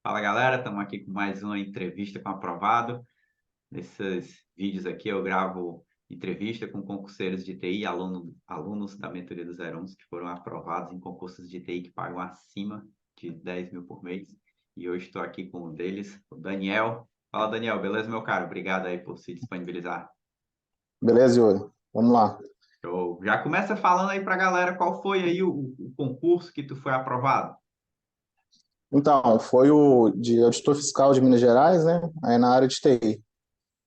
Fala galera, estamos aqui com mais uma entrevista com aprovado. Nesses vídeos aqui eu gravo entrevista com concurseiros de TI, alunos da mentoria dos 01 que foram aprovados em concursos de TI que pagam acima de 10 mil por mês. E hoje estou aqui com um deles, o Daniel. Fala Daniel, beleza meu caro? Obrigado aí por se disponibilizar. Beleza, Yuri? Vamos lá. Show. Já começa falando aí para a galera qual foi aí o concurso que tu foi aprovado. Então, foi o de auditor fiscal de Minas Gerais, né? Aí na área de TI.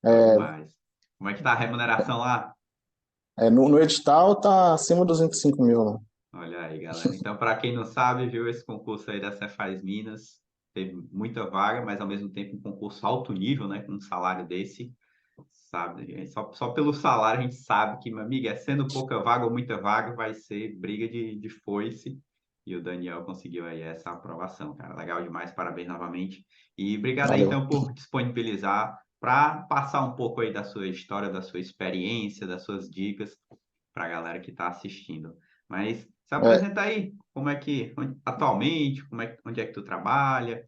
Show demais. Como é que tá a remuneração lá? No edital tá acima dos 25 mil, né? Olha aí, galera. Então, para quem não sabe, viu, esse concurso aí da Cefaz Minas teve muita vaga, mas ao mesmo tempo um concurso alto nível, né? Com um salário desse, sabe? Só pelo salário a gente sabe que, meu amigo, é sendo pouca vaga ou muita vaga, vai ser briga de foice. E o Daniel conseguiu aí essa aprovação, cara. Legal demais, parabéns novamente. E obrigado aí, Valeu. então, por disponibilizar para passar um pouco aí da sua história, da sua experiência, das suas dicas para a galera que está assistindo. Mas se É, apresenta aí, atualmente, onde é que tu trabalha?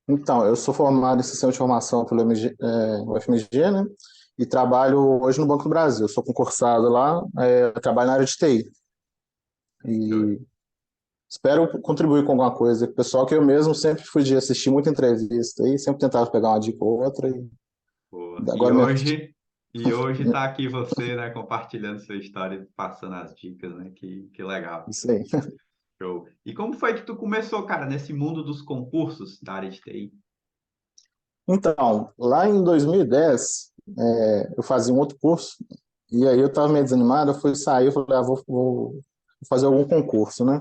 então, eu sou formado em Sistema de Informação pelo UFMG, né? E trabalho hoje no Banco do Brasil. Eu sou concursado lá, eu trabalho na área de TI. Show. E espero contribuir com alguma coisa. Pessoal, que eu mesmo sempre fui de assistir muita entrevista aí, sempre tentava pegar uma dica ou outra. E Boa. E agora minha... hoje tá aqui você, né, compartilhando sua história e passando as dicas, né? Que legal. Isso aí. Show. E como foi que tu começou, cara, nesse mundo dos concursos da área de TI? Então, lá em 2010, eu fazia um outro curso, e aí eu estava meio desanimado, eu fui sair, eu falei, vou fazer algum concurso, né?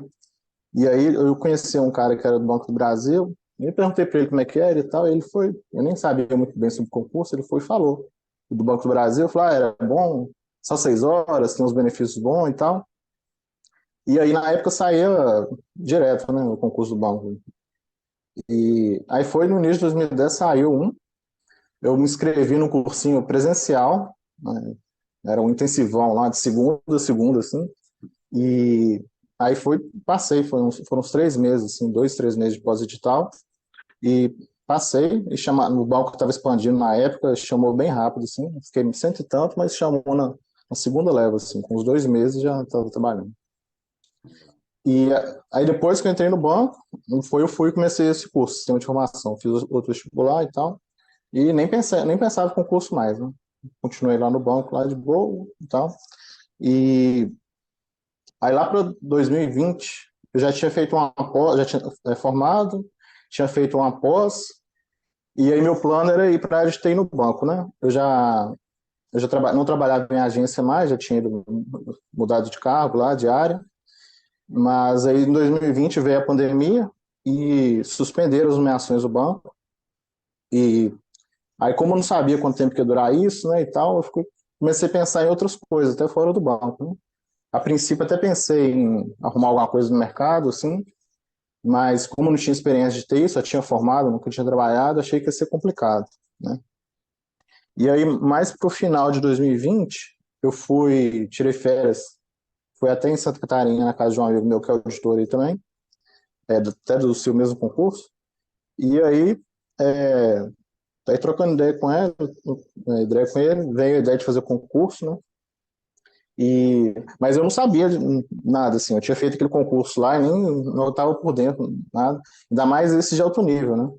E aí eu conheci um cara que era do Banco do Brasil, e eu perguntei para ele como é que era e tal, e ele foi, eu nem sabia muito bem sobre concurso, ele foi e falou do Banco do Brasil, eu falei, era bom, só 6 horas, tem uns benefícios bons e tal. E aí na época saía direto, né, o concurso do banco. E aí foi no início de 2010, saiu um. Eu me inscrevi no cursinho presencial, né? Era um intensivão lá, de segunda a segunda, assim, e aí passei, foram uns 3 meses, assim, 2, 3 meses de pós-edital, e passei, e no banco que estava expandindo na época, chamou bem rápido, assim, fiquei cento e tanto, mas chamou na segunda leva, assim, com uns 2 meses já estava trabalhando. E aí depois que eu entrei no banco, eu fui e comecei esse curso, sistema de informação, fiz outro vestibular e tal, e nem pensava em concurso mais, né? Continuei lá no banco, lá de boa e tal. E aí lá para 2020, eu já tinha feito uma pós, já tinha formado, tinha feito uma pós, e aí meu plano era ir para a área de TI no banco, né? Não trabalhava em agência mais, já tinha mudado de cargo lá, de área, mas aí em 2020 veio a pandemia e suspenderam as nomeações do banco, e aí, como eu não sabia quanto tempo que ia durar isso, né, e tal, comecei a pensar em outras coisas, até fora do banco, né? A princípio, até pensei em arrumar alguma coisa no mercado, assim, mas como não tinha experiência de TI, só tinha formado, nunca tinha trabalhado, achei que ia ser complicado, né? E aí, mais pro final de 2020, tirei férias, fui até em Santa Catarina, na casa de um amigo meu que é auditor aí também, até do seu mesmo concurso, e aí é, Aí trocando ideia com ele, veio a ideia de fazer concurso, né? Mas eu não sabia de nada, assim, eu tinha feito aquele concurso lá e nem não estava por dentro, nada. Ainda mais esse de alto nível, né?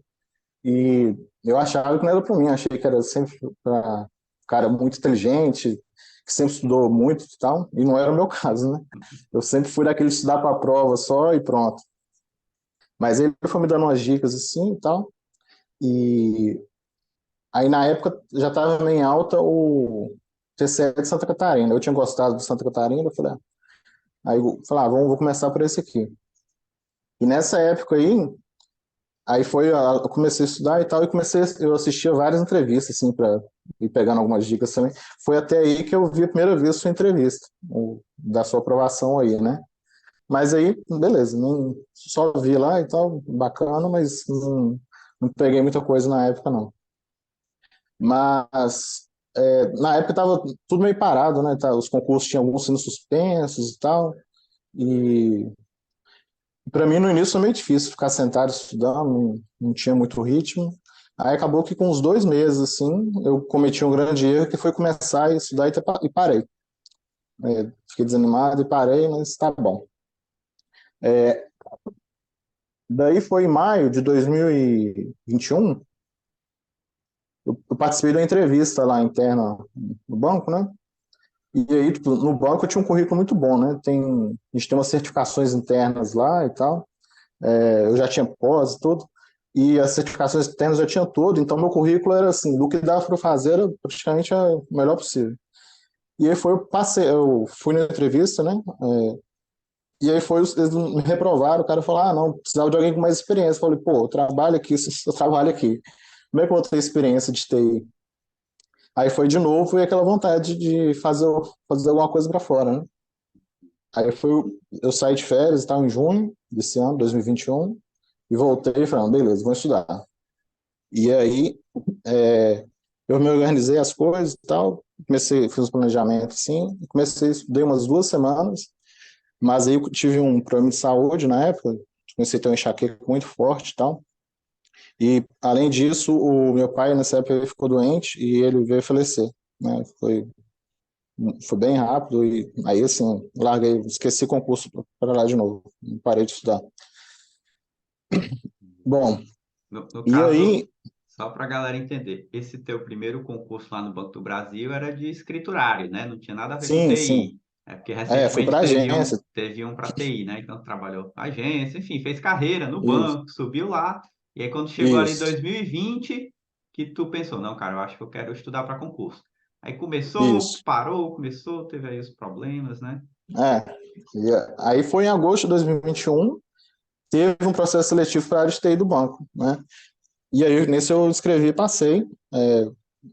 E eu achava que não era para mim, achei que era sempre para cara muito inteligente, que sempre estudou muito e tal, e não era o meu caso, né? Eu sempre fui daquele estudar para a prova só e pronto. Mas ele foi me dando umas dicas assim e tal, e aí, na época, já estava em alta o TCE de Santa Catarina. Eu tinha gostado de Santa Catarina, eu falei, vou começar por esse aqui. E nessa época aí eu comecei a estudar e tal, eu assistia várias entrevistas, assim, para ir pegando algumas dicas também. Foi até aí que eu vi a primeira vez sua entrevista, da sua aprovação aí, né? Mas aí, beleza, só vi lá e tal, bacana, mas não peguei muita coisa na época, não. Mas na época estava tudo meio parado, né? Os concursos tinham alguns sendo suspensos e tal. E Para mim, no início foi meio difícil ficar sentado estudando, não tinha muito ritmo. Aí acabou que com uns 2 meses, assim, eu cometi um grande erro que foi começar a estudar e parei. Fiquei desanimado e parei, mas tá bom. Daí foi em maio de 2021, eu participei de uma entrevista lá interna no banco, né? E aí, tipo, no banco eu tinha um currículo muito bom, né? A gente tem umas certificações internas lá e tal. Eu já tinha pós e tudo. E as certificações internas eu já tinha tudo, então meu currículo era assim, do que dava para fazer era praticamente o melhor possível. E aí eu fui na entrevista, né? E aí eles me reprovaram, o cara falou, ah, não, precisava de alguém com mais experiência. Eu falei, pô, eu trabalho aqui, eu trabalho aqui. Como é que eu vou ter experiência de TI? Aí foi de novo e aquela vontade de fazer alguma coisa para fora, né? Aí eu saí de férias, estava em junho desse ano, 2021, e voltei e falei, ah, beleza, vou estudar. E aí é, eu me organizei as coisas e tal, fiz um planejamento assim, estudei umas 2 semanas, mas aí eu tive um problema de saúde na época, comecei a ter uma enxaqueca muito forte e tal, e além disso, o meu pai nessa época ele ficou doente e ele veio falecer, né? Foi bem rápido e aí assim, larguei, esqueci o concurso para lá de novo, parei de estudar. Bom, No e caso, aí, só para a galera entender, esse teu primeiro concurso lá no Banco do Brasil era de escriturário, né? Não tinha nada a ver com sim, sim, TI. É porque fui recentemente para agência, teve um para TI, né? Então trabalhou na agência, enfim, fez carreira no isso, banco, subiu lá. E aí quando chegou ali em isso, 2020, que tu pensou, não, cara, eu acho que eu quero estudar para concurso. Aí começou, isso. parou, começou, teve aí os problemas, né? Aí foi em agosto de 2021, teve um processo seletivo para a área de TI do banco, né? E aí nesse eu escrevi e passei,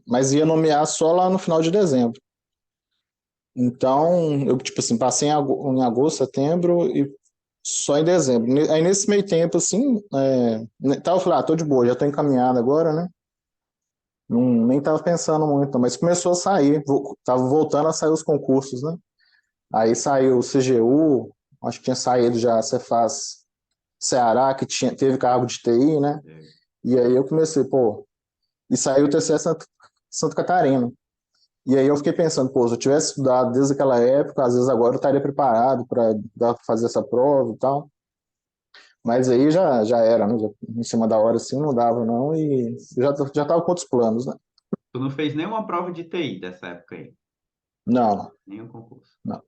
mas ia nomear só lá no final de dezembro. Então, eu, tipo assim, passei em agosto, setembro e só em dezembro. Aí nesse meio tempo, assim, eu falei, tô de boa, já tô encaminhado agora, né? Não, nem tava pensando muito, mas começou a sair, tava voltando a sair os concursos, né? Aí saiu o CGU, acho que tinha saído já a Cefaz Ceará, que teve cargo de TI, né? É. E aí eu comecei, pô, e saiu o TCE Santa Catarina. E aí eu fiquei pensando, pô, se eu tivesse estudado desde aquela época, às vezes agora eu estaria preparado para fazer essa prova e tal. Mas aí já era, né? Em cima da hora assim não dava não e já tava com outros planos, né? Tu não fez nenhuma prova de TI dessa época aí, Não, nenhum concurso. não.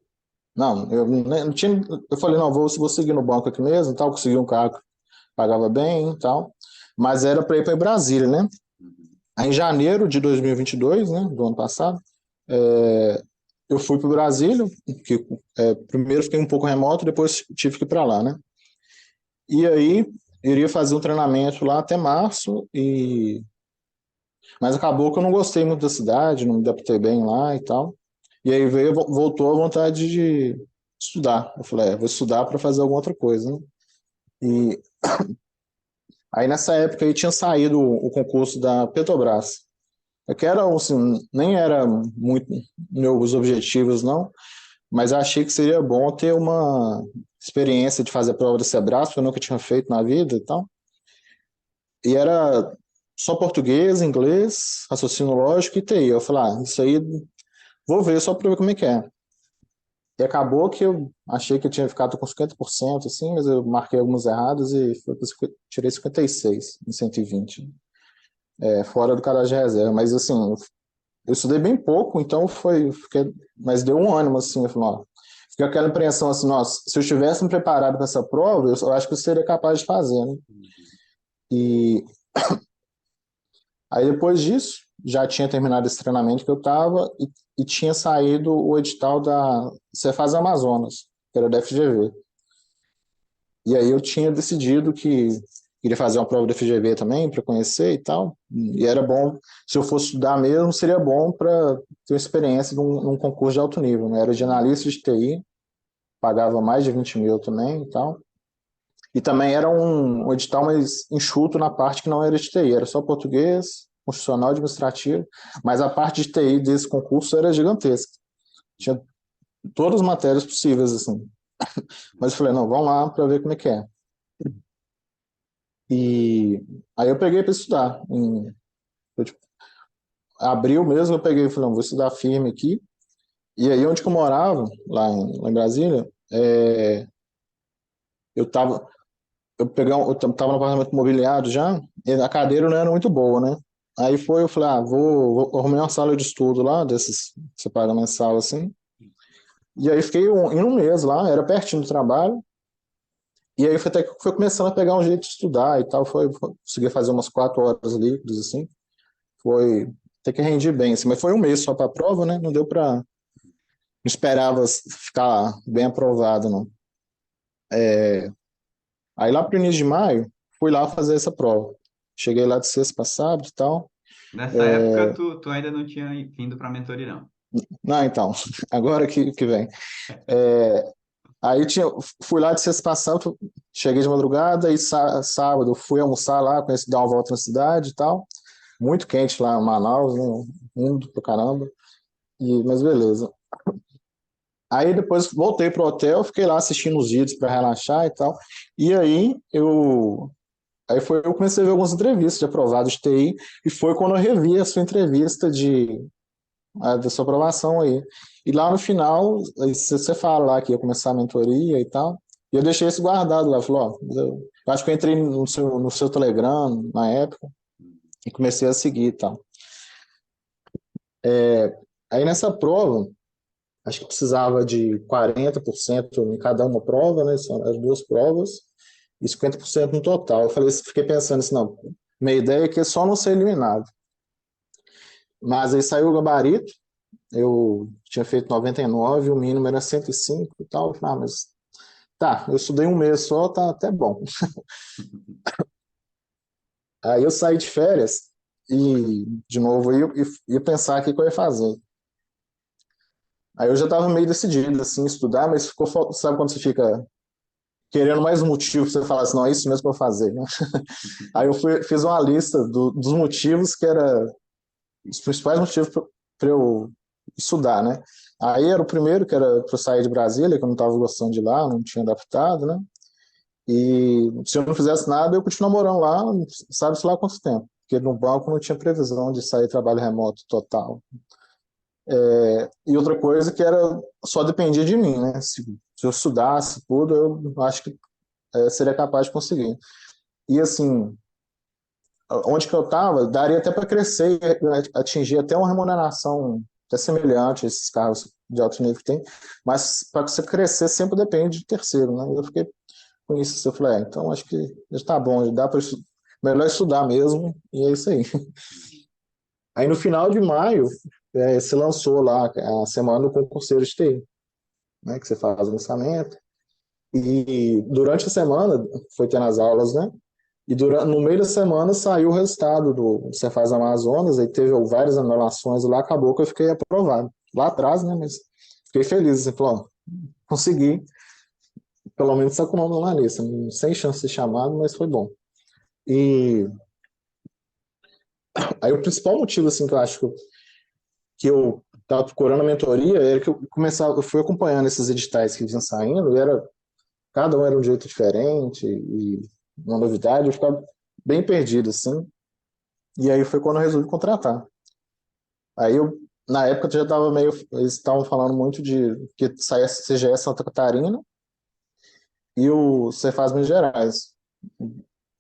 Não, eu não tinha, eu falei, não, vou seguir no banco aqui mesmo, tal, consegui um cargo que pagava bem e tal. Mas era para ir para Brasília, né? Uhum. Aí, em janeiro de 2022, né, do ano passado, é, eu fui para o Brasília, que primeiro fiquei um pouco remoto, depois tive que ir para lá, né? E aí iria fazer um treinamento lá até março, mas acabou que eu não gostei muito da cidade, não me adaptei bem lá e tal. E aí voltou a vontade de estudar. Eu falei, vou estudar para fazer alguma outra coisa, né? E aí nessa época aí tinha saído o concurso da Petrobras. Eu quero, assim, nem era muito meus objetivos, não, mas achei que seria bom ter uma experiência de fazer a prova do Sebrae, porque eu nunca tinha feito na vida e tal. E era só português, inglês, raciocínio lógico e TI. Eu falei, isso aí vou ver só para ver como é que é. E acabou que eu achei que eu tinha ficado com 50%, assim, mas eu marquei alguns errados e tirei 56 em 120, fora do cadastro de reserva. Mas, assim, eu estudei bem pouco, então mas deu um ânimo, assim, eu falei, ó, fiquei aquela impressão assim, nossa, se eu estivesse me preparado para essa prova, eu acho que eu seria capaz de fazer, né? Uhum. E aí depois disso, já tinha terminado esse treinamento que eu estava e tinha saído o edital da Cefaz Amazonas, que era da FGV. E aí eu tinha decidido que queria fazer uma prova da FGV também para conhecer e tal. E era bom, se eu fosse estudar mesmo, seria bom para ter uma experiência num concurso de alto nível, né? Era de analista de TI, pagava mais de 20 mil também e tal. E também era um edital mais enxuto na parte que não era de TI, era só português, constitucional, administrativo, mas a parte de TI desse concurso era gigantesca. Tinha todas as matérias possíveis, assim. Mas eu falei, não, vamos lá para ver como é que é. E aí eu peguei para estudar. Eu, tipo, abril mesmo eu peguei e falei, não, vou estudar firme aqui. E aí onde que eu morava, lá em Brasília, eu tava, eu tava no apartamento imobiliário já, e a cadeira não era muito boa, né? Aí eu falei, vou arrumar uma sala de estudo lá, desses, que você paga mensal assim. E aí fiquei em um mês lá, era pertinho do trabalho. E aí foi até que foi começando a pegar um jeito de estudar e tal. Consegui fazer umas 4 horas livres, assim. Foi até que rendi bem, assim. Mas foi um mês só para a prova, né? Não deu para. Não esperava ficar bem aprovado, não. Aí lá pro início de maio, fui lá fazer essa prova. Cheguei lá de sexta para sábado e tal. Nessa época, tu ainda não tinha vindo para a mentoria, não. Não, então, agora que vem. É, aí fui lá de sexta para sábado, cheguei de madrugada e sábado fui almoçar lá, conheci, dar uma volta na cidade e tal. Muito quente lá em Manaus, né? Mundo pra caramba. Mas beleza. Aí depois voltei pro hotel, fiquei lá assistindo os vídeos para relaxar e tal. E eu comecei a ver algumas entrevistas de aprovados de TI e foi quando eu revi a sua entrevista da sua aprovação aí. E lá no final, aí você fala lá que ia começar a mentoria e tal. E eu deixei isso guardado lá. Falei, ó, eu acho que eu entrei no seu Telegram na época e comecei a seguir e tal. Aí nessa prova, acho que precisava de 40% em cada uma prova, né? São as duas provas, e 50% no total. Fiquei pensando assim, não, minha ideia é que é só não ser eliminado. Mas aí saiu o gabarito, eu tinha feito 99, o mínimo era 105 e tal. Eu falei, mas tá, eu estudei um mês só, tá até bom. Aí eu saí de férias e, de novo, eu ia pensar o que eu ia fazer. Aí eu já estava meio decidido, assim, estudar, mas sabe quando você fica querendo mais um motivo para você falar assim, não, é isso mesmo para fazer, né? Aí fiz uma lista dos motivos que era os principais motivos para eu estudar, né? Aí era o primeiro, que era para eu sair de Brasília, que eu não estava gostando de lá, não tinha adaptado, né? E se eu não fizesse nada, eu continuo morando lá, sabe-se lá quanto tempo. Porque no banco não tinha previsão de sair trabalho remoto total. E outra coisa que era só dependia de mim, né? Se eu estudasse tudo, eu acho que seria capaz de conseguir. E assim, onde que eu estava, daria até para crescer e atingir até uma remuneração até semelhante a esses carros de alto nível que tem, mas para você crescer sempre depende de terceiro, né? Eu fiquei com isso, eu falei, então acho que já está bom, dá para melhor estudar mesmo, e é isso aí. Aí no final de maio, se lançou lá a semana do concurseiro de TI, né, que você faz o lançamento, e durante a semana foi tendo as aulas, né? No meio da semana saiu o resultado do Cefaz Amazonas, aí teve várias anulações lá, acabou que eu fiquei aprovado. Lá atrás, né? Mas fiquei feliz, assim, falou, ó, consegui, pelo menos estar com o nome na lista, sem chance de ser chamado, mas foi bom. E aí o principal motivo, assim, que eu acho que eu estava procurando a mentoria era que eu fui acompanhando esses editais que vinham saindo, cada um era um jeito diferente, e uma novidade, eu ficava bem perdido, assim. E aí foi quando eu resolvi contratar. Aí na época eu já estava meio, eles estavam falando muito de que saía CGS Santa Catarina e o Cefaz Minas Gerais.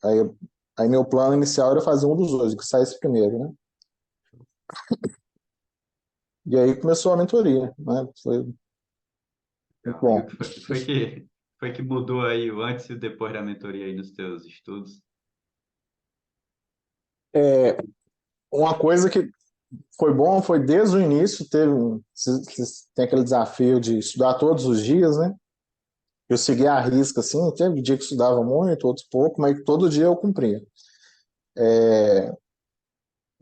Aí, aí meu plano inicial era fazer um dos dois, que saísse primeiro, né? E aí começou a mentoria, né? Foi muito E o bom. que foi que mudou aí o antes e o depois da mentoria aí nos teus estudos? É, uma coisa que foi bom foi desde o início, tem aquele desafio de estudar todos os dias, né? Eu segui a risca, assim, teve dia que estudava muito, outros pouco, mas todo dia eu cumpria.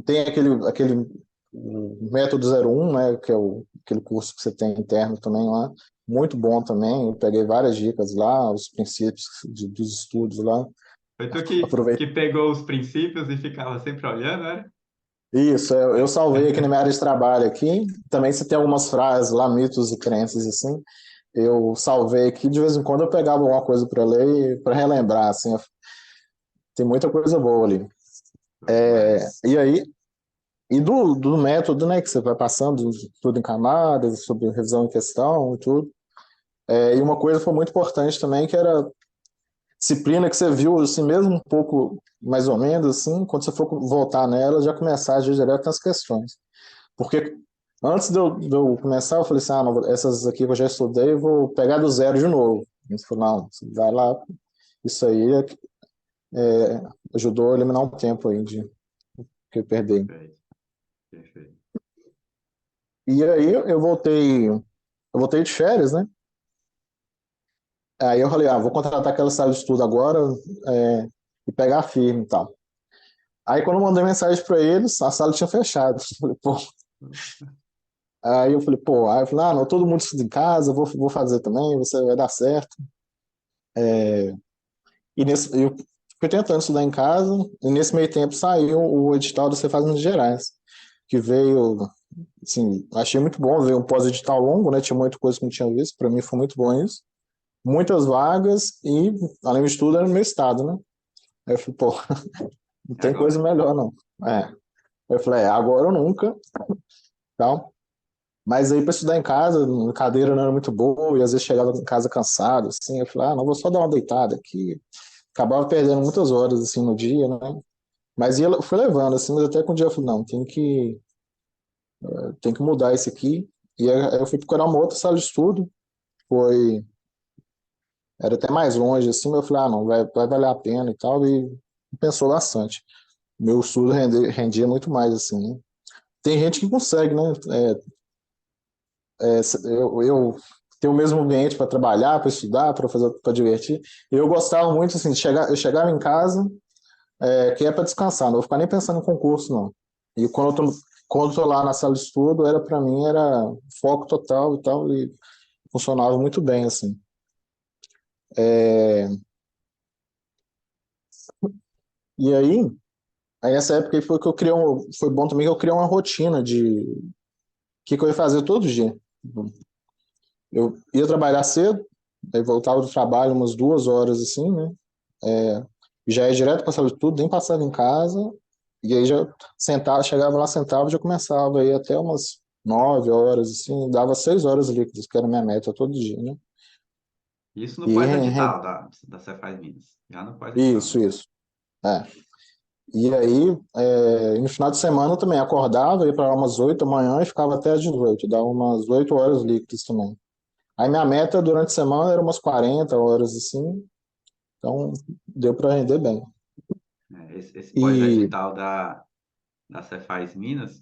Tem aquele método 01, né, que é aquele curso que você tem interno também lá, muito bom também, eu peguei várias dicas lá, os princípios dos estudos lá, Foi tu aproveitei. que pegou os princípios e ficava sempre olhando, era? Isso, eu salvei aqui na minha área de trabalho aqui, também você tem algumas frases lá, mitos e crenças assim, eu salvei aqui, de vez em quando eu pegava alguma coisa para ler, para relembrar, assim, tem muita coisa boa ali. Show demais. E aí, e do método, né, que você vai passando tudo em camadas, sobre revisão em questão e tudo. E uma coisa foi muito importante também, que era disciplina que você viu, assim, mesmo um pouco mais ou menos, assim, quando você for voltar nela, já começar a agir direto nas questões. Porque antes de eu começar, eu falei assim, ah, não, essas aqui que eu já estudei, eu vou pegar do zero de novo. Ele falou, não, você vai lá, isso aí ajudou a eliminar um tempo aí que eu perdi. Perfeito, perfeito. E aí eu voltei de férias, né? Aí eu falei, ah, vou contratar aquela sala de estudo agora e pegar firme e tal. Aí quando eu mandei mensagem para eles, a sala tinha fechado. Falei, pô. Aí eu falei, pô, aí eu falei, ah, não, todo mundo estuda em casa, vou fazer também, você vai dar certo. Eu fui tentando estudar em casa, e nesse meio tempo saiu o edital do Cefaz Minas Gerais, que veio, assim, achei muito bom ver um pós-edital longo, né? Tinha muita coisa que não tinha visto, para mim foi muito bom isso. Muitas vagas e, além de tudo, era no meu estado, né? Aí eu falei, pô, não E tem coisa agora? melhor, não. Aí eu falei, agora ou nunca, tal. Mas aí para estudar em casa, a cadeira não era muito boa, e às vezes chegava em casa cansado, assim, eu falei, ah, não, vou só dar uma deitada aqui. Acabava perdendo muitas horas, assim, no dia, né? Mas fui levando, assim, mas até que um dia eu falei, não, tem que mudar isso aqui. E aí eu fui procurar uma outra sala de estudo, foi, era até mais longe, assim, mas eu falei, ah, não, vai valer a pena e tal, e pensou bastante. Meu estudo rendia muito mais, assim, né? Tem gente que consegue, né? Eu tenho o mesmo ambiente para trabalhar, para estudar, para fazer, para divertir. Eu gostava muito, assim, eu chegava em casa, que é para descansar, não vou ficar nem pensando em concurso, não. E quando eu tô lá na sala de estudo, para mim, era foco total e tal, e funcionava muito bem, assim. É, e aí essa época aí foi que foi bom também que eu criei uma rotina de que eu ia fazer todo dia. Eu ia trabalhar cedo, aí voltava do trabalho umas 2 horas, assim, né? Já ia direto para a sala de estudo, nem passava em casa, e aí já sentava, chegava lá, sentava, já começava aí até umas 9 horas, assim, dava 6 horas líquidas, que era a minha meta todo dia, né? Isso no E pós-edital da Cefaz Minas. Já no pós-edital. isso. É. E aí, no final de semana eu também acordava, ia para umas 8 da manhã e ficava até às 18, dava umas 8 horas líquidas também. Aí minha meta durante a semana era umas 40 horas, assim, então deu para render bem. Esse E pós-edital da Cefaz Minas,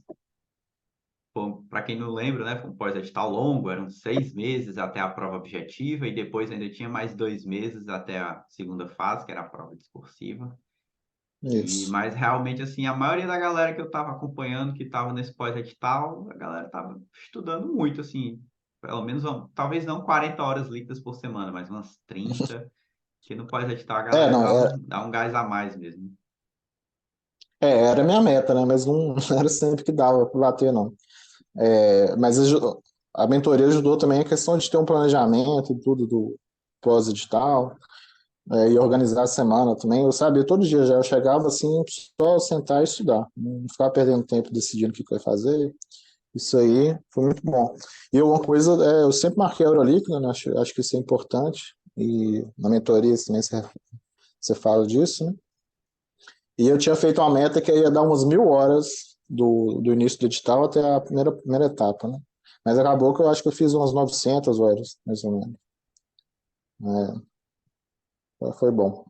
para quem não lembra, né, foi um pós-edital longo, eram 6 meses até a prova objetiva e depois ainda tinha mais 2 meses até a segunda fase, que era a prova discursiva. isso. Mas realmente, assim, a maioria da galera que eu estava acompanhando, que estava nesse pós-edital, a galera estava estudando muito, assim, pelo menos, talvez não 40 horas líquidas por semana, mas umas 30, que no pós-edital a galera Não, dá um gás a mais mesmo. era a minha meta, né? Mas não era sempre que dava para bater, não. Mas a mentoria ajudou também a questão de ter um planejamento e tudo do pós-edital, e organizar a semana também. Eu sabia, todo dia já eu chegava assim, só sentar e estudar, não ficar perdendo tempo decidindo o que eu ia fazer. Isso aí foi muito bom. E uma coisa, eu sempre marquei a Eurolíquida, né? Acho que isso é importante, e na mentoria também você fala disso, né? E eu tinha feito uma meta que ia dar umas 1.000 horas do início do edital até a primeira etapa, né? Mas acabou que eu acho que eu fiz umas 900 horas, mais ou menos. Foi bom.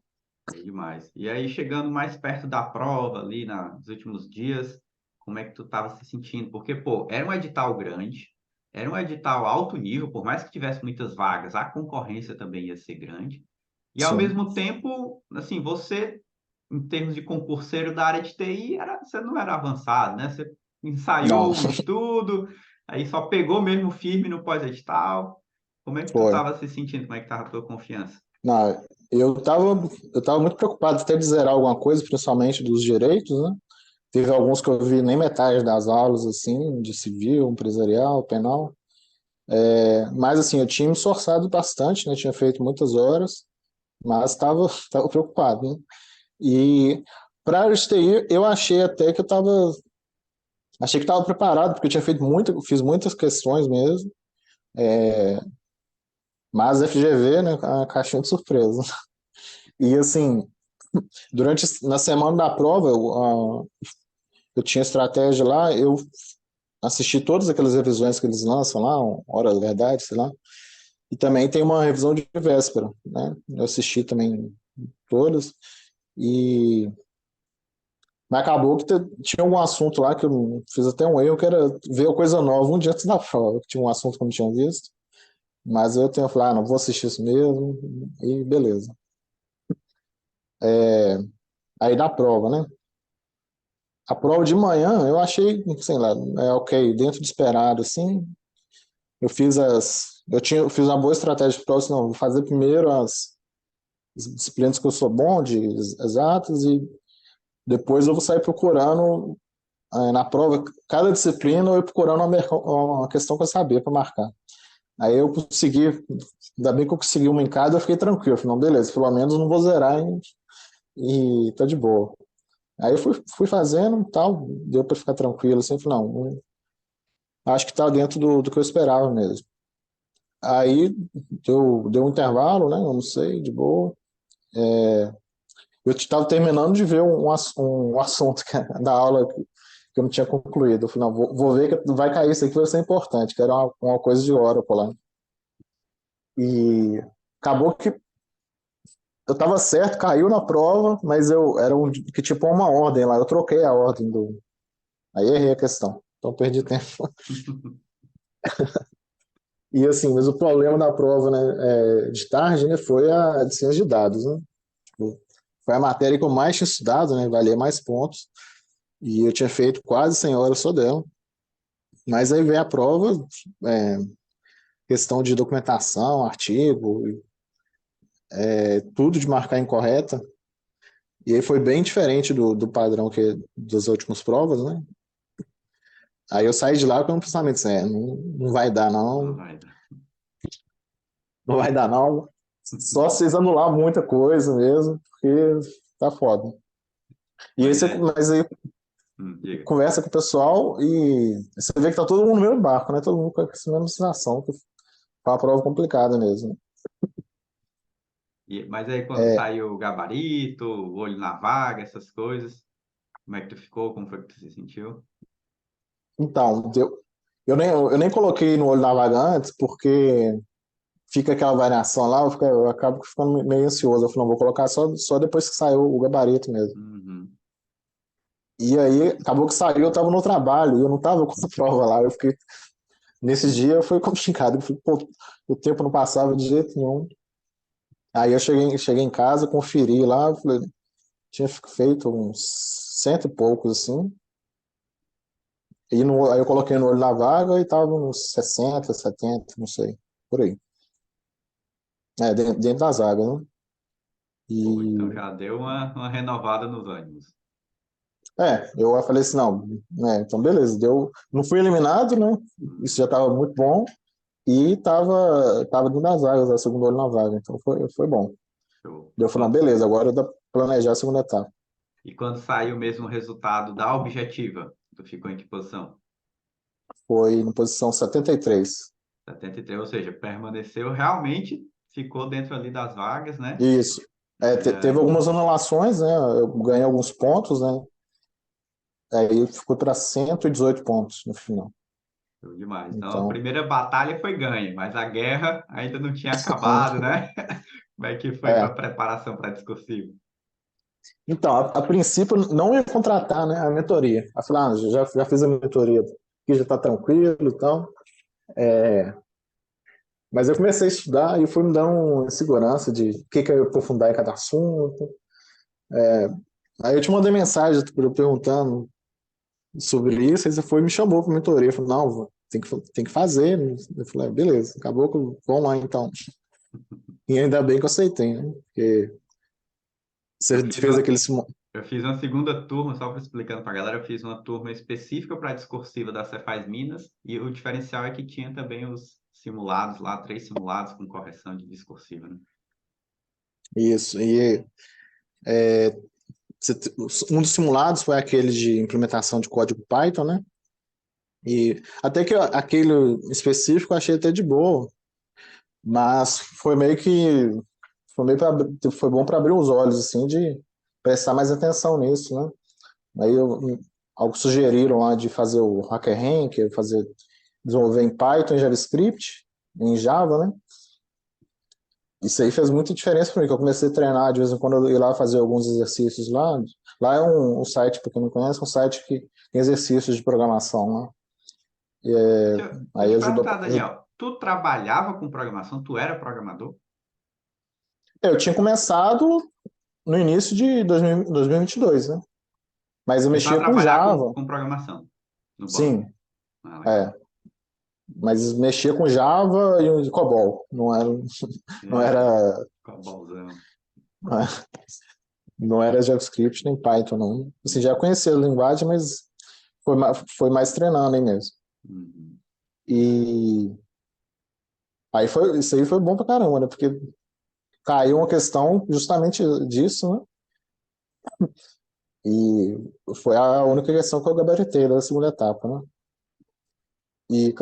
É demais. E aí, chegando mais perto da prova, ali nos últimos dias, como é que tu estava se sentindo? Porque, pô, era um edital grande, era um edital alto nível, por mais que tivesse muitas vagas, a concorrência também ia ser grande. E, ao Sim. mesmo tempo, assim, você, em termos de concurseiro da área de TI, você não era avançado, né? Você Não, ensaiou o estudo, aí só pegou mesmo firme no pós-edital. Como é que tu foi. estava se sentindo? Como é que estava a tua confiança? Não, eu tava muito preocupado até de zerar alguma coisa, principalmente dos direitos, né? Teve alguns que eu vi nem metade das aulas, assim, de civil, empresarial, penal. Mas, assim, eu tinha me esforçado bastante, né? Tinha feito muitas horas, mas estava tava preocupado, né? E para a área de TI, eu achei até que achei que estava preparado, porque eu tinha fiz muitas questões mesmo, mas FGV, né, a caixinha de surpresa. E assim, na semana da prova, eu tinha estratégia lá, eu assisti todas aquelas revisões que eles lançam lá, Hora da Verdade, sei lá, e também tem uma revisão de véspera, né? Eu assisti também todas, e mas acabou que tinha algum assunto lá que eu fiz até um erro, que era ver coisa nova um dia antes da prova, que tinha um assunto que eu não tinha visto, mas eu tenho falado, não vou assistir isso mesmo, e beleza. Aí da prova, né? A prova de manhã eu achei, sei lá, ok, dentro do esperado, assim. Eu fiz uma boa estratégia de prova, assim, não, vou fazer primeiro as disciplinas que eu sou bom, de exatas, e depois eu vou sair procurando, na prova, cada disciplina, eu ia procurando uma questão que eu sabia para marcar. Aí eu consegui, ainda bem que eu consegui uma em cada, eu fiquei tranquilo. Eu falei, não, beleza, pelo menos não vou zerar e tá de boa. Aí eu fui fazendo e tal, deu para ficar tranquilo, assim, falei, não, acho que tá dentro do que eu esperava mesmo. Aí deu um intervalo, né? Eu não sei, de boa. Eu estava terminando de ver um assunto da aula que eu não tinha concluído. Eu falei, não, vou ver que vai cair isso aqui, vai ser importante, que era uma coisa de Oracle lá. E acabou que eu estava certo, caiu na prova, mas era que tipo uma ordem lá. Eu troquei a ordem do. Aí errei a questão. Então perdi tempo. E assim, mas o problema da prova, né, de tarde, né, foi a de ciência de dados, né? Tipo, foi a matéria que eu mais tinha estudado, né? Valia mais pontos. E eu tinha feito quase 100 horas só dela. Mas aí veio a prova, é, questão de documentação, artigo, tudo de marcar incorreta. E aí foi bem diferente do padrão das últimas provas, né? Aí eu saí de lá com um pensamento assim, não vai dar Não não, vai dar. não vai dar não. Só se vocês anular muita coisa mesmo, porque tá foda. E aí Mas é, mas aí diga. conversa com o pessoal e você vê que tá todo mundo no mesmo barco, né? Todo mundo com essa mesma situação, que foi uma prova complicada mesmo. Mas aí quando É, saiu o gabarito, o olho na vaga, essas coisas, como é que tu ficou? Como foi que tu se sentiu? então, eu nem coloquei no olho da vaga antes, porque fica aquela variação lá, eu acabo ficando meio ansioso. Eu falei, não, vou colocar só depois que saiu o gabarito mesmo. Uhum. E aí, acabou que saiu, eu tava no trabalho, e eu não tava com a prova lá. Eu fiquei, nesse dia foi complicado. Eu falei, pô, o tempo não passava de jeito nenhum. Aí eu cheguei em casa, conferi lá, eu falei, tinha feito uns cento e poucos, assim. Aí eu coloquei no olho da vaga e tava uns 60, 70, não sei, por aí. Dentro das vagas, né? Pô, então E já deu uma renovada nos ânimos. eu falei assim, não, né, então beleza, não fui eliminado, né? Isso já estava muito bom e tava dentro das vagas, a segunda olho na vaga, então foi bom. Show. Daí eu falei, não, beleza, agora dá pra planejar a segunda etapa. E quando saiu mesmo o resultado da objetiva, tu ficou em que posição? Foi na posição 73. 73, ou seja, permaneceu realmente, ficou dentro ali das vagas, né? Isso. Teve É, algumas anulações, né? Eu ganhei alguns pontos, né? Aí ficou para 118 pontos no final. show demais. Então, a Então, primeira batalha foi ganha, mas a guerra ainda não tinha acabado, né? Como é que foi para a é. preparação para discursivo? Então, a princípio, não ia contratar, né, a mentoria. Eu falei, já fiz a mentoria, que já está tranquilo e tal. Mas eu comecei a estudar e fui me dando segurança de o que eu ia aprofundar em cada assunto. Aí eu te mandei mensagem perguntando sobre isso, aí você foi e me chamou para mentoria. Eu falei, não, tem que fazer. Eu falei, beleza, acabou que vamos lá então. E ainda bem que eu aceitei, né? Porque Eu você fiz fez uma, aquele. eu fiz uma segunda turma, só para explicando para a galera, eu fiz uma turma específica para a discursiva da Cefaz Minas, e o diferencial é que tinha também os simulados lá, 3 simulados com correção de discursiva, né? Isso. Um dos simulados foi aquele de implementação de código Python, né? E até que aquele específico eu achei até de boa, mas foi bom para abrir os olhos assim de prestar mais atenção nisso, né? Aí algo sugeriram lá de fazer o HackerRank, desenvolver em Python, em JavaScript, em Java, né? Isso aí fez muita diferença para mim, que eu comecei a treinar, de vez em quando eu ia lá fazer alguns exercícios lá. Lá é um site, para quem não conhece, um site que tem exercícios de programação, né? Deixa eu Aí te ajudou. perguntar, Daniel, tu trabalhava com programação? Tu era programador? Eu tinha começado no início de 2022, né? Mas eu Começar a mexia com trabalhar Java, com programação no banco. sim, Ah, legal. é. Mas mexia com Java e COBOL, não É, era, cobolzão. não era JavaScript nem Python, não. Assim, já conhecia a linguagem, mas foi mais treinando aí mesmo. Uhum. E isso aí foi bom pra caramba, né? Porque caiu uma questão justamente disso, né? E foi a única questão que eu gabaritei da segunda etapa, né? E,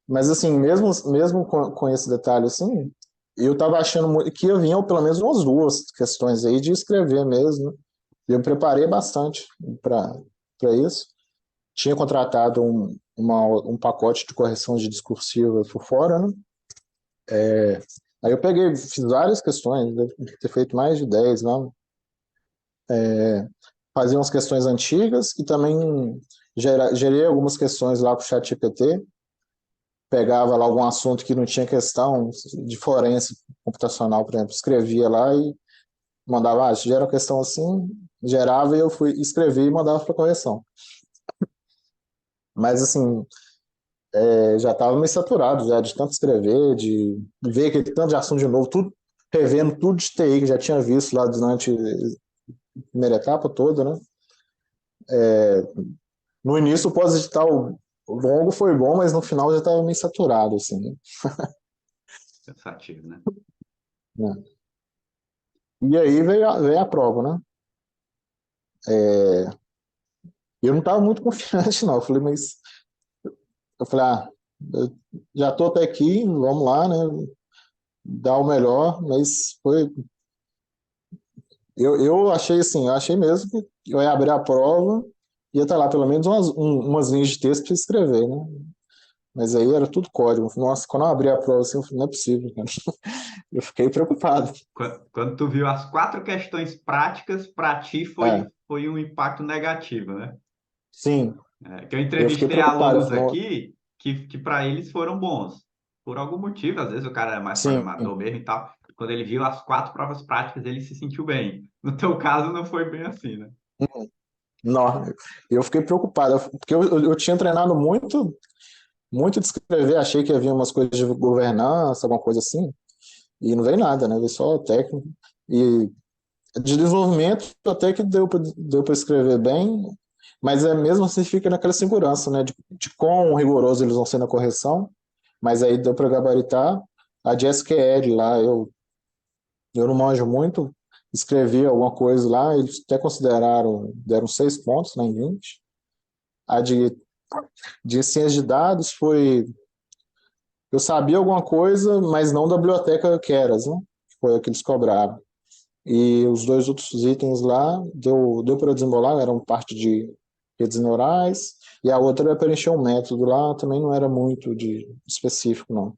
mas assim, mesmo com esse detalhe assim, eu estava achando que eu vinha pelo menos umas duas questões aí de escrever mesmo, né? E eu preparei bastante para isso. Tinha contratado um pacote de correção de discursiva por fora, né? Aí eu peguei, fiz várias questões, devo ter feito mais de 10 lá. Fazia umas questões antigas e também gerei algumas questões lá para o ChatGPT. Pegava lá algum assunto que não tinha questão de forense computacional, por exemplo, escrevia lá e mandava, gera uma questão assim, gerava e eu fui escrever e mandava para correção. Mas assim, já estava meio saturado já de tanto escrever, de ver aquele tanto de assunto de novo, tudo revendo tudo de TI que já tinha visto lá durante a primeira etapa toda, né? No início o pós-edital longo foi bom, mas no final já estava meio saturado, assim, Cansativo, né? né? E aí veio a prova, né? E eu não estava muito confiante, não. Eu falei, eu já estou até aqui, vamos lá, né? Dar o melhor, mas foi. Eu achei assim, eu achei mesmo que eu ia abrir a prova, ia estar lá pelo menos umas linhas de texto para escrever, né? Mas aí era tudo código. Nossa, quando eu abri a prova assim, eu falei, não é possível, cara. Eu fiquei preocupado. Quando tu viu as quatro questões práticas, para ti É, foi um impacto negativo, né? sim, É, que eu eu fiquei entrevistei preocupado. Eu alunos falei, aqui que para eles foram bons. Por algum motivo, às vezes o cara é mais sim, programador mesmo e tal. Quando ele viu as quatro provas práticas, ele se sentiu bem. No teu caso, não foi bem assim, né? não, eu fiquei preocupado, porque eu tinha treinado muito, muito de escrever, achei que havia umas coisas de governança, alguma coisa assim, e não veio nada, né? Veio só técnico. E de desenvolvimento até que deu para escrever bem, mas mesmo assim fica naquela segurança, né? De quão rigoroso eles vão ser na correção, mas aí deu para gabaritar. A de SQL lá, eu não manjo muito, escrevi alguma coisa lá, eles até consideraram, deram 6 pontos, né, em 20. A de ciência de dados foi. Eu sabia alguma coisa, mas não da biblioteca Keras, né? Que foi a que eles cobraram. E os dois outros itens lá, deu para desembolar, eram parte de redes neurais, e a outra era para encher um método lá, também não era muito de específico, não.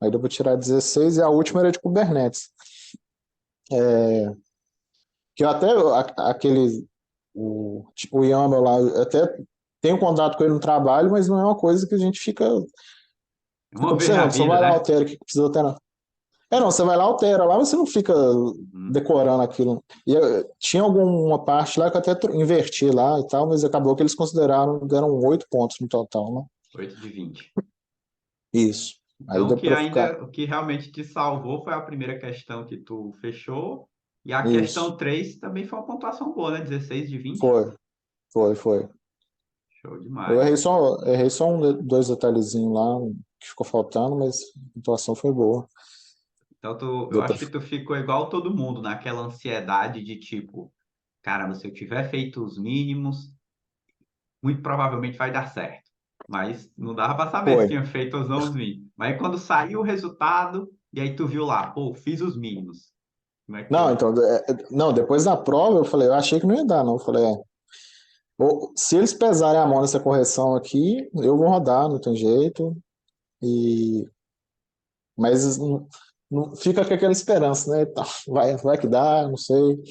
Aí deu para tirar 16, e a última era de Kubernetes. Que eu até, aquele, o YAML lá, eu até tenho contato com ele no trabalho, mas não é uma coisa que a gente Uma fica vez na observando. Só vida, vai lá, né? altera o que precisa alterar. Não, você vai lá, altera lá, mas você não fica Uhum. decorando aquilo. E tinha alguma parte lá que eu até inverti lá e tal, mas acabou que eles consideraram, deram 8 pontos no total, né? 8 de 20. Isso. Aí Então, deu pra ficar. o que realmente te salvou foi a primeira questão que tu fechou, e a Isso. questão 3 também foi uma pontuação boa, né? 16 de 20. Foi, foi. Show Eu demais. errei só dois detalhezinhos lá que ficou faltando, mas a pontuação foi boa. Então, eu Deu acho pra... que tu ficou igual todo mundo, naquela ansiedade de tipo, caramba, se eu tiver feito os mínimos, muito provavelmente vai dar certo. Mas não dava para saber se Foi. tinha feito ou não os mínimos. Mas aí quando saiu o resultado, e aí tu viu lá, pô, fiz os mínimos. Como é que Não, foi? então, não, depois da prova eu falei, eu achei que não ia dar, não. Eu falei, se eles pesarem a mão nessa correção aqui, eu vou rodar, não tem jeito. E, mas fica com aquela esperança, né? Tá, vai que dá, não sei.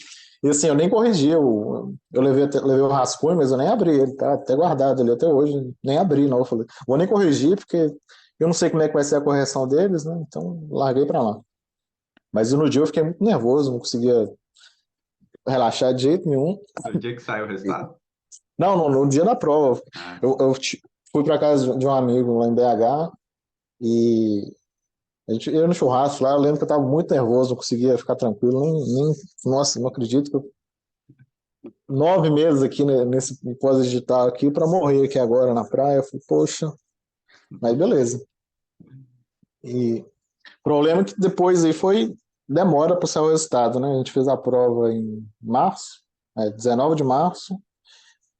E assim, eu nem corrigi, eu levei o rascunho, mas eu nem abri ele, tá até guardado ali até hoje, nem abri, não. Eu falei, vou nem corrigir, porque eu não sei como é que vai ser a correção deles, né? Então, larguei pra lá. Mas no dia eu fiquei muito nervoso, não conseguia relaxar de jeito nenhum. No dia que saiu o resultado? Não, no dia da prova. Ah, Fui para casa de um amigo lá em BH e a gente ia no churrasco lá. Eu lembro que eu estava muito nervoso, não conseguia ficar tranquilo. Nossa, não acredito que 9 meses aqui nesse pós-digital aqui para morrer aqui agora na praia. Eu falei, poxa, mas beleza. E o problema é que depois aí foi demora para sair o resultado, né? A gente fez a prova em março, 19 de março,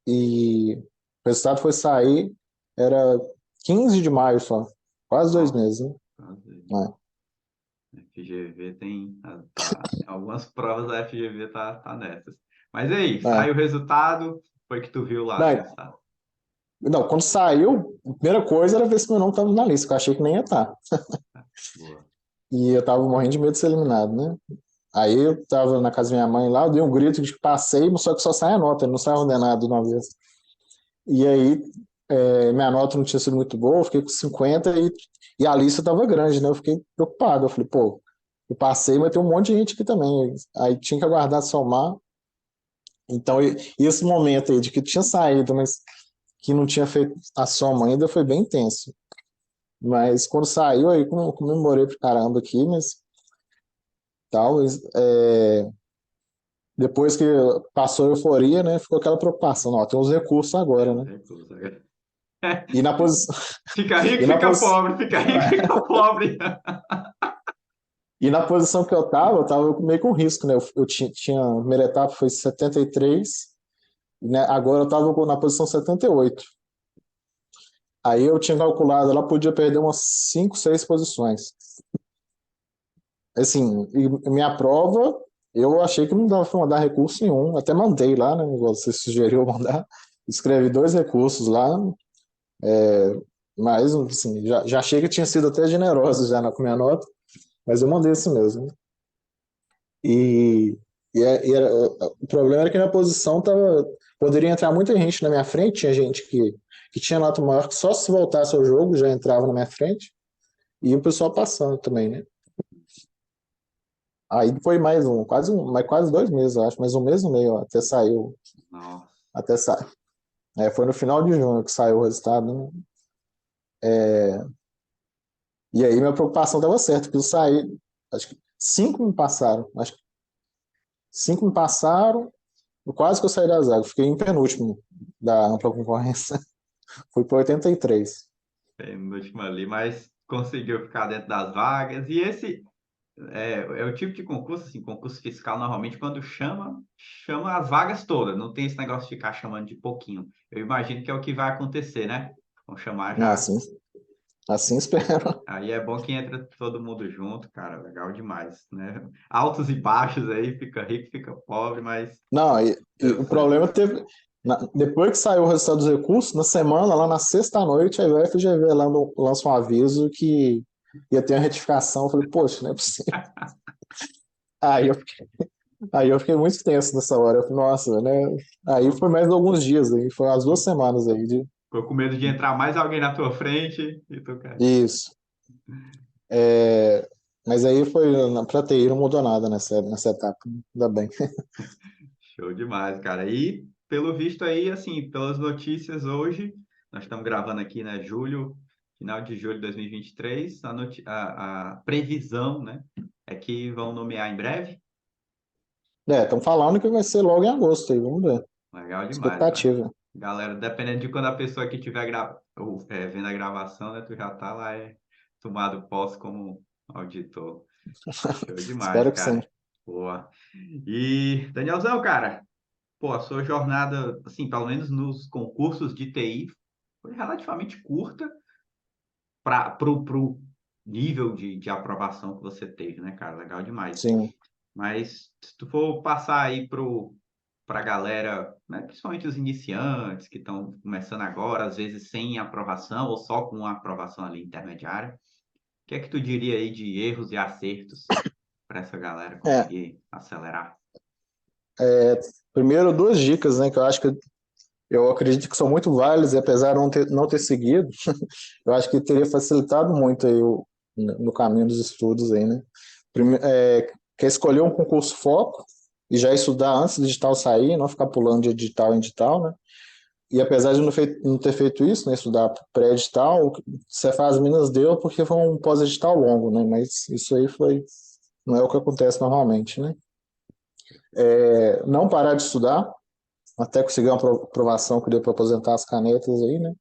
e o resultado foi sair, era 15 de maio só, quase 2 meses, né? FGV tem. Algumas provas da FGV tá nessas. Mas e aí, É, sai é. o resultado, foi que tu viu lá no Não, resultado. não, quando saiu, a primeira coisa era ver se meu nome estava na lista, que eu achei que nem ia estar. Boa. E eu tava morrendo de medo de ser eliminado, né? Aí eu tava na casa da minha mãe lá, eu dei um grito de que passei, só que só sai a nota, não sai ordenado de uma vez. E aí, minha nota não tinha sido muito boa, eu fiquei com 50 e a lista tava grande, né? Eu fiquei preocupado. Eu falei, pô, eu passei, mas tem um monte de gente aqui também. Aí tinha que aguardar somar. Então, e esse momento aí de que tinha saído, mas que não tinha feito a soma ainda, foi bem intenso. Mas quando saiu, aí comemorei pra caramba aqui, mas tal. Depois que passou a euforia, né? Ficou aquela preocupação. Ó, tem os recursos agora, Temos né? recursos agora. E na posição. Fica rico, E na fica posição. pobre, fica rico, fica pobre. E na posição que eu tava meio com risco, né? Eu tinha a primeira etapa foi 73, né? Agora eu tava na posição 78. Aí eu tinha calculado, ela podia perder umas 5, 6 posições. Assim, e minha prova, eu achei que não dava para mandar recurso nenhum. Até mandei lá, né? Você sugeriu mandar. Escrevi 2 recursos lá, mas assim, já achei que tinha sido até generoso já com minha nota, mas eu mandei isso mesmo. E, o problema era que minha posição tava. Poderia entrar muita gente na minha frente, tinha gente que tinha nota maior que só se voltasse ao jogo já entrava na minha frente, e o pessoal passando também, né? Aí foi mais quase 2 meses, eu acho, mais um mês e meio, ó, até saiu. Nossa. Até sa... foi no final de junho que saiu o resultado, né? E aí minha preocupação estava certa, porque eu saí, acho que 5 me passaram, acho que 5 me passaram, quase que eu saí da zaga, fiquei em penúltimo da ampla concorrência. Fui para 83. Tem no último ali, mas conseguiu ficar dentro das vagas. E esse é o tipo de concurso, assim, concurso fiscal, normalmente, quando chama as vagas todas. Não tem esse negócio de ficar chamando de pouquinho. Eu imagino que é o que vai acontecer, né? Vão chamar já. Assim, assim espero. Aí é bom que entra todo mundo junto, cara. Legal demais, né? Altos e baixos aí, fica rico, fica pobre, mas Não, e deu o certo. problema teve. Depois que saiu o resultado dos recursos, na semana, lá na sexta-noite, a UFGV lança um aviso que ia ter uma retificação. Eu falei, poxa, não é possível. Aí eu, aí eu fiquei muito tenso nessa hora. Eu falei, nossa, né? Aí foi mais alguns dias, aí foi umas 2 semanas aí de. Ficou com medo de entrar mais alguém na tua frente e tu, cara. Isso. É, mas aí foi pra TI, não mudou nada nessa etapa. Ainda bem. Show demais, cara. E pelo visto aí, assim, pelas notícias hoje, nós estamos gravando aqui, né, final de julho de 2023, a previsão, né, é que vão nomear em breve. Estão falando que vai ser logo em agosto aí, vamos ver. Legal demais, cara. Expectativa. Galera, dependendo de quando a pessoa que estiver vendo a gravação, né, tu já tá lá tomado posse como auditor. Show demais, Espero que sim. cara. Boa. E, Danielzão, cara. pô, a sua jornada, assim, pelo menos nos concursos de TI, foi relativamente curta para pro nível de aprovação que você teve, né, cara? Legal demais. Sim. Mas se tu for passar aí para a galera, né, principalmente os iniciantes que estão começando agora, às vezes sem aprovação ou só com uma aprovação ali intermediária, o que é que tu diria aí de erros e acertos para essa galera É, conseguir acelerar? primeiro, duas dicas, né, que eu acredito que são muito válidas, e apesar de não ter seguido, eu acho que teria facilitado muito aí no caminho dos estudos aí, né? Primeiro, quer escolher um concurso foco e já estudar antes do edital sair, não ficar pulando de edital em edital, né? E apesar de não ter feito isso, né, estudar pré-edital, o que Cefaz Minas deu porque foi um pós-edital longo, né? Mas isso aí não é o que acontece normalmente, né? Não parar de estudar, até conseguir uma aprovação que deu para aposentar as canetas aí, né?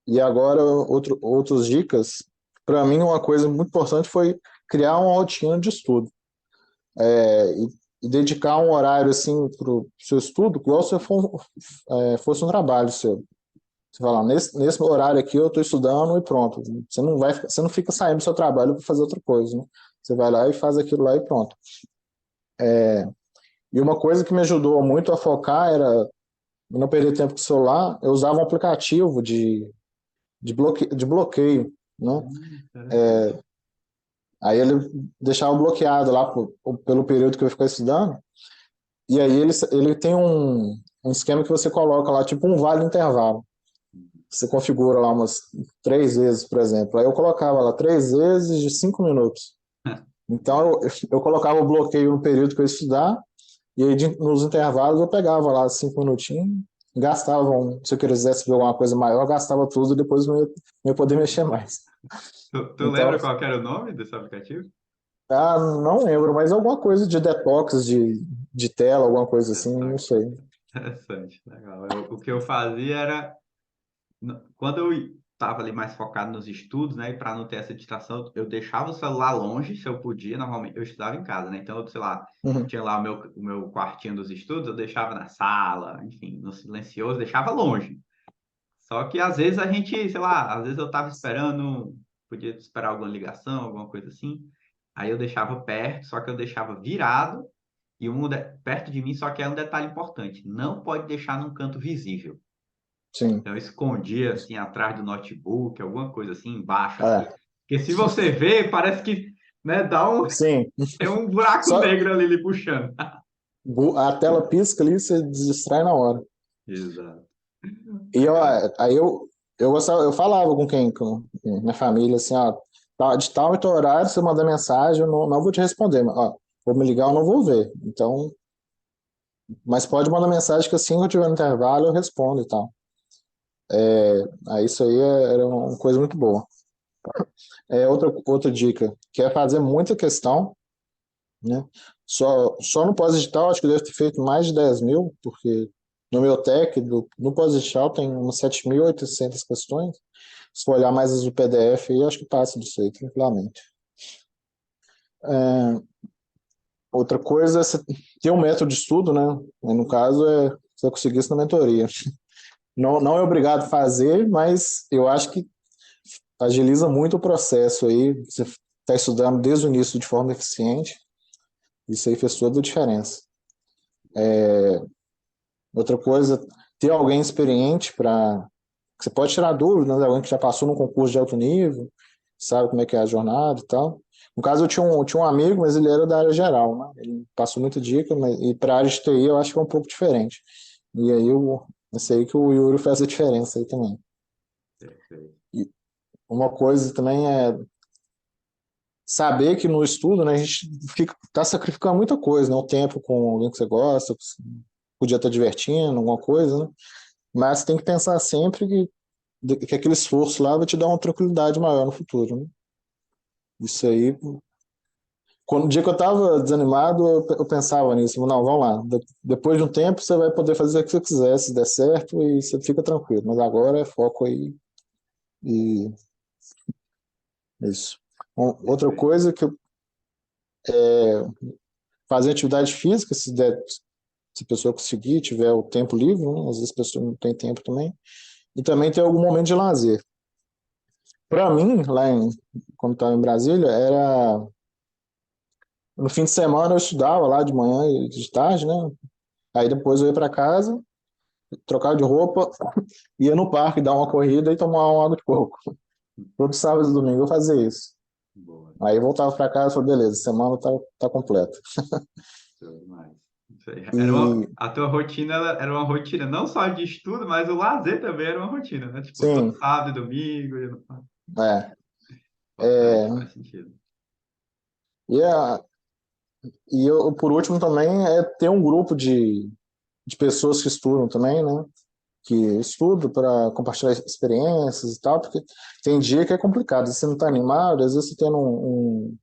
E agora, outras dicas. Para mim, uma coisa muito importante foi criar uma rotina de estudo. E dedicar um horário, assim, para o seu estudo, igual se fosse um trabalho seu. Você fala, nesse horário aqui eu estou estudando e pronto. Você não fica saindo do seu trabalho para fazer outra coisa, né? Você vai lá e faz aquilo lá e pronto. E uma coisa que me ajudou muito a focar era não perder tempo com o celular. Eu usava um aplicativo de bloqueio, né? Interessante. Aí ele deixava bloqueado lá pelo período que eu ficar estudando. E aí ele tem um esquema que você coloca lá, tipo um vale intervalo. Você configura lá umas 3 vezes, por exemplo. Aí eu colocava lá 3 vezes de 5 minutos. Então eu colocava o bloqueio no período que eu ia estudar, e aí nos intervalos eu pegava lá 5 minutinhos, gastava, se eu quisesse ver alguma coisa maior, eu gastava tudo e depois não ia poder mexer mais. Tu Então, lembra qual que era o nome desse aplicativo? não lembro, mas alguma coisa de detox de tela, alguma coisa assim, não Detox. sei. Interessante, legal. O que eu fazia era quando eu estava ali mais focado nos estudos, né, e para não ter essa distração, eu deixava o celular longe, se eu podia, normalmente eu estudava em casa, né? Então, eu, sei lá, Uhum. tinha lá o meu quartinho dos estudos, eu deixava na sala, enfim, no silencioso, deixava longe. Só que às vezes a gente, sei lá, às vezes eu estava esperando, podia esperar alguma ligação, alguma coisa assim. Aí eu deixava perto, só que eu deixava virado e perto de mim, só que é um detalhe importante, não pode deixar num canto visível. Sim. Então, eu escondia assim atrás do notebook, alguma coisa assim, embaixo, assim. É, Porque se você vê, parece que, né, sim. tem um buraco Só negro ali lhe puxando. a tela pisca ali, você distrai na hora. Exato. E Legal. eu falava com minha família assim, ó, de tal e tal horário, você manda mensagem, eu não vou te responder, mas, ó, vou me ligar, eu não vou ver. Então, mas pode mandar mensagem que assim que eu tiver no intervalo eu respondo e tal. Aí isso aí era uma coisa muito boa. Outra dica, que é fazer muita questão, né? Só no pós-digital, acho que eu devo ter feito mais de 10 mil, porque no meu tech, no pós-digital, tem umas 7.800 questões. Se for olhar mais as do PDF, aí acho que passa disso aí, tranquilamente. Outra coisa é você ter um método de estudo, né? No caso, você conseguir isso na mentoria. Não é obrigado a fazer, mas eu acho que agiliza muito o processo aí. Você está estudando desde o início de forma eficiente. Isso aí fez toda a diferença. Outra coisa, ter alguém experiente para. Você pode tirar dúvidas, né? Alguém que já passou num concurso de alto nível, sabe como é que é a jornada e tal. No caso, eu tinha um amigo, mas ele era da área geral, né? Ele passou muita dica, e para a área de TI eu acho que é um pouco diferente. E aí eu sei que o Yuri faz a diferença aí também. Perfeito. E uma coisa também é saber que no estudo, né, a gente tá sacrificando muita coisa, né? O tempo com alguém que você gosta, podia estar divertindo, alguma coisa, né? Mas tem que pensar sempre que aquele esforço lá vai te dar uma tranquilidade maior no futuro, né? Isso aí, quando o dia que eu estava desanimado, eu pensava nisso, não, vamos lá, depois de um tempo você vai poder fazer o que você quiser, se der certo, e você fica tranquilo, mas agora é foco aí, e isso. Outra Perfeito. coisa que fazer atividade física, se der, se a pessoa conseguir, tiver o tempo livre, né? Às vezes a pessoa não tem tempo também. E também ter algum momento de lazer. Para mim, quando estava em Brasília, era no fim de semana eu estudava lá de manhã e de tarde, né? Aí depois eu ia para casa, trocava de roupa, ia no parque dar uma corrida e tomar uma água de coco. Todo sábado e domingo eu fazia isso. Boa. Aí eu voltava para casa e falei, beleza, semana tá completa. Show demais. Isso aí. E A tua rotina era uma rotina não só de estudo, mas o lazer também era uma rotina, né? Tipo, todo sim, sábado e domingo. é, Importante, é, faz sentido. e, a, e eu, por último também é ter um grupo de pessoas que estudam também, né? Que estudam para compartilhar experiências e tal, porque tem dia que é complicado, você não está animado, às vezes você tem um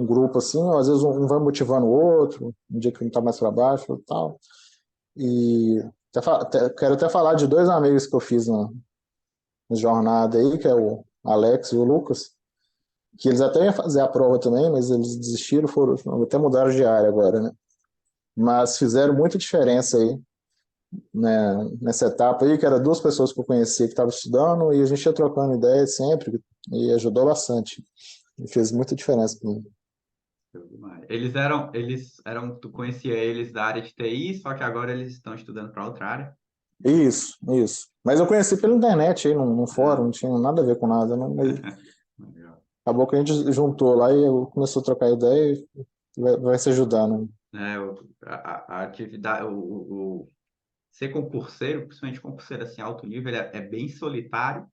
grupo assim, ou às vezes um vai motivando o outro, um dia que um está mais para baixo e tal. E quero até falar de dois amigos que eu fiz na jornada aí, que é o Alex e o Lucas, que eles até iam fazer a prova também, mas eles desistiram, foram, até mudaram de área agora, né? Mas fizeram muita diferença aí, né, nessa etapa aí, que era duas pessoas que eu conhecia que estavam estudando e a gente ia trocando ideias sempre e ajudou bastante. E fez muita diferença para mim. Show demais. Eles eram, tu conhecia eles da área de TI, só que agora eles estão estudando para outra área. Isso, isso. Mas eu conheci pela internet aí, num fórum, Ah, não tinha nada a ver com nada, né? Mas legal. acabou que a gente juntou lá e eu começou a trocar ideia e vai se ajudando. É, a atividade, ser concurseiro, principalmente concurseiro assim, alto nível, é bem solitário,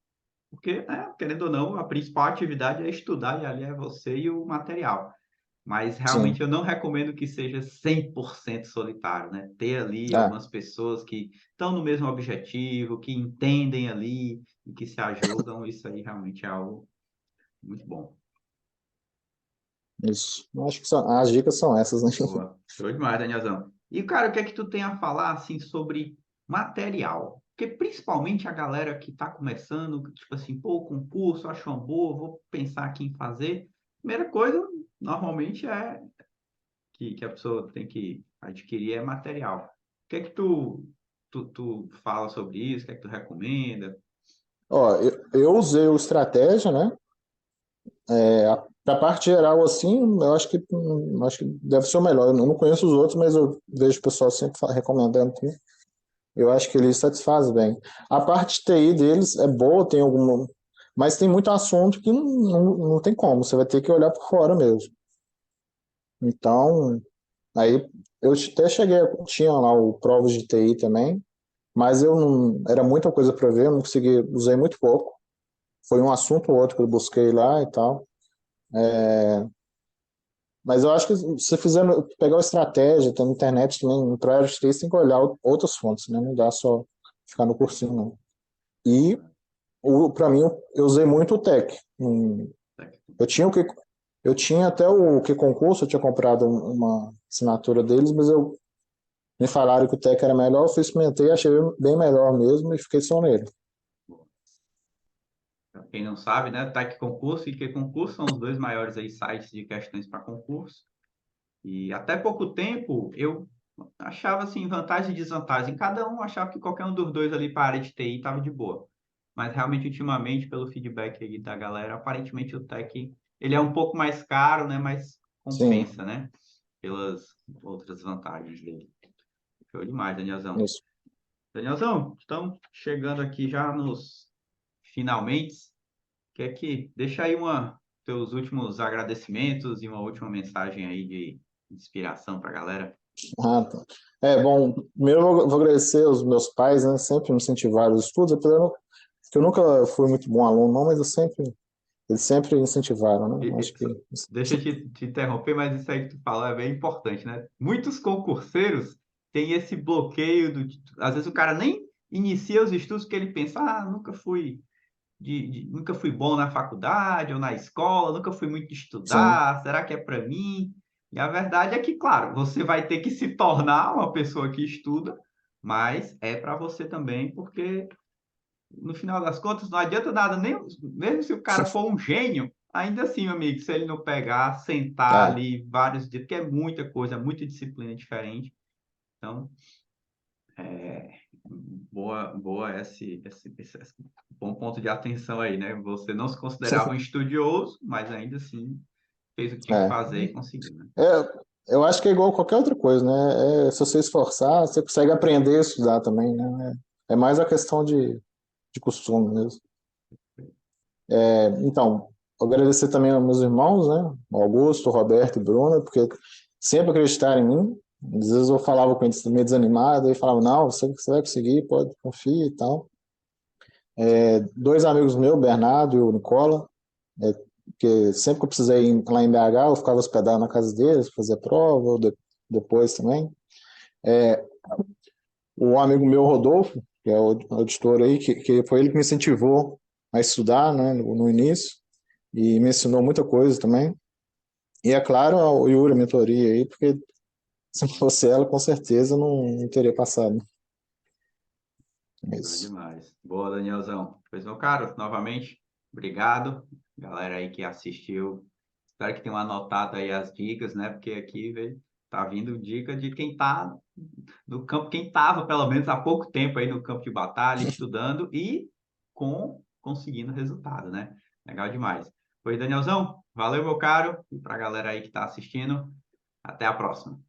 porque, né, querendo ou não, a principal atividade é estudar e ali é você e o material. Mas realmente Sim. eu não recomendo que seja 100% solitário, né? Ter ali Ah, algumas pessoas que estão no mesmo objetivo, que entendem ali e que se ajudam, isso aí realmente é algo muito bom. isso. Eu acho que as dicas são essas, né? Boa. Show demais, Danielzão. E, cara, o que é que tu tem a falar, assim, sobre material? Porque, principalmente, a galera que está começando, tipo assim, pô, o concurso, acho uma boa, vou pensar aqui em fazer. Primeira coisa, normalmente, é que a pessoa tem que adquirir é material. O que é que tu fala sobre isso? O que é que tu recomenda? Ó, eu usei o estratégia, né? Da parte geral, assim, acho que deve ser o melhor. Eu não conheço os outros, mas eu vejo o pessoal sempre recomendando. Eu acho que ele satisfaz bem. A parte de TI deles é boa, tem alguma, mas tem muito assunto que não tem como. Você vai ter que olhar por fora mesmo. Então, aí eu até cheguei, tinha lá o provas de TI também, mas eu não, era muita coisa para ver, eu não consegui, usei muito pouco. Foi um assunto ou outro que eu busquei lá e tal. Mas eu acho que se você fizer, pegar uma estratégia, tem na internet também, para área de TI, você tem que olhar outras fontes, né? Não dá só ficar no cursinho, não. E para mim, eu usei muito o Tech. Eu tinha o que eu tinha até o que concurso, eu tinha comprado uma assinatura deles, mas me falaram que o Tech era melhor, eu fui experimentei, achei bem melhor mesmo e fiquei só nele. Para quem não sabe, né? TAC Concurso e que Concurso são os dois maiores aí sites de questões para concurso. E até pouco tempo eu achava assim vantagem e desvantagem. Cada um achava que qualquer um dos dois ali para a área de TI estava de boa. Mas realmente ultimamente, pelo feedback aí da galera, aparentemente o Tech ele é um pouco mais caro, né? Mas Sim, compensa, né? Pelas outras vantagens dele. Show demais, Danielzão. isso. Danielzão, estamos chegando aqui já nos finalmente. Quer que deixa aí teus últimos agradecimentos e uma última mensagem aí de inspiração para a galera. Ah, tá. Bom, primeiro eu vou agradecer aos meus pais, né? Sempre me incentivaram os estudos, apesar que eu nunca fui muito bom aluno, não, mas eles sempre incentivaram, né? E- Acho e- que só- Deixa eu te interromper, mas isso aí que tu falou é bem importante, né? Muitos concurseiros têm esse bloqueio às vezes o cara nem inicia os estudos porque ele pensa, nunca fui nunca fui bom na faculdade ou na escola, nunca fui muito de sim, estudar, será que é para mim? E a verdade é que, claro, você vai ter que se tornar uma pessoa que estuda, mas é para você também, porque no final das contas não adianta nada, nem, mesmo se o cara for um gênio, ainda assim, meu amigo, se ele não pegar, sentar é, ali vários dias, porque é muita coisa, muita disciplina diferente, Então, é, boa esse bom ponto de atenção aí, né? Você não se considerava um estudioso, mas ainda assim fez o que tinha que É, fazer e conseguiu, né? eu acho que é igual qualquer outra coisa, né? Se você esforçar, você consegue aprender a estudar também, né? É mais a questão de costume mesmo. Então, agradecer também aos meus irmãos, né? O Augusto, o Roberto e Bruno, porque sempre acreditaram em mim. Às vezes eu falava com eles meio desanimado, e falavam, não, você vai conseguir, pode, confia e tal. Dois amigos meus, o Bernardo e o Nicola, que sempre que eu precisei ir lá em BH, eu ficava hospedado na casa deles, fazia prova, depois também. O amigo meu, Rodolfo, que é o auditor aí, que foi ele que me incentivou a estudar, né, no início, e me ensinou muita coisa também. E é claro, o Yuri, a mentoria aí, porque se não fosse ela, com certeza não teria passado. É Show isso. demais. Boa, Danielzão. Pois, meu caro, novamente, obrigado. Galera aí que assistiu. Espero que tenham anotado aí as dicas, né? Porque aqui, velho, tá vindo dica de quem tá no campo, quem tava, pelo menos, há pouco tempo aí no campo de batalha, estudando e conseguindo resultado, né? Legal demais. Pois, Danielzão, valeu, meu caro. E pra galera aí que tá assistindo, até a próxima.